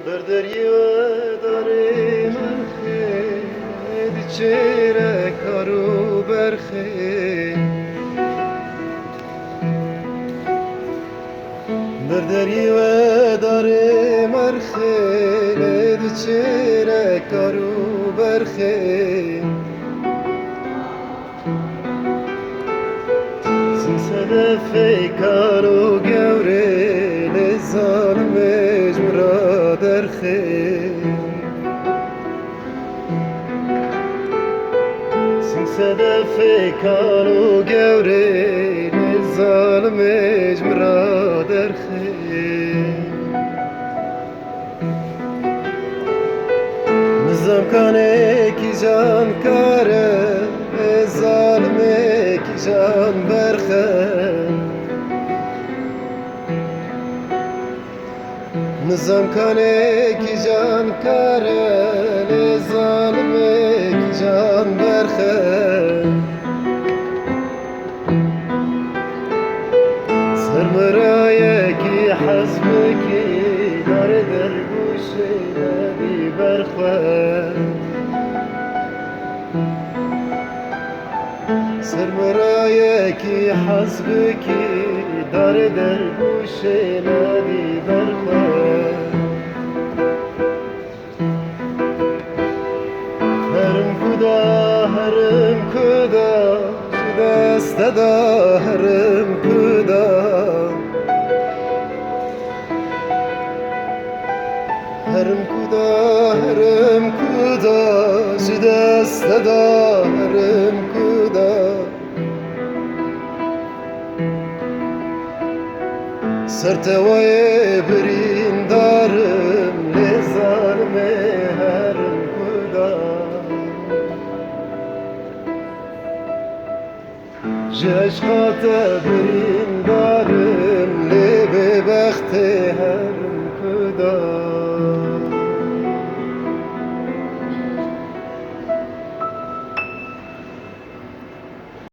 برداری و داری مرخی چهره کارو برخی برداری و داری مرخی چهره کارو برخی سنسده کارو گوری لزان مجمرا درخی سنسده کارو گوری لزان مجمرا درخی نظام کنه کی جان کاره ظالمه کی جان برخه نظام کنه کی جان کاره ظالمه کی جان برخه سرمرایه کی حزب کی داره در گوشه نبی برخه سرمرایه کی حزب کی داره در گوشه نبی برخه هرم کدا دست دا هرم کدا هرم کدا دست دا هرم کدا سرتوای برین دارم لزارم هرم کدا جش خاطر برین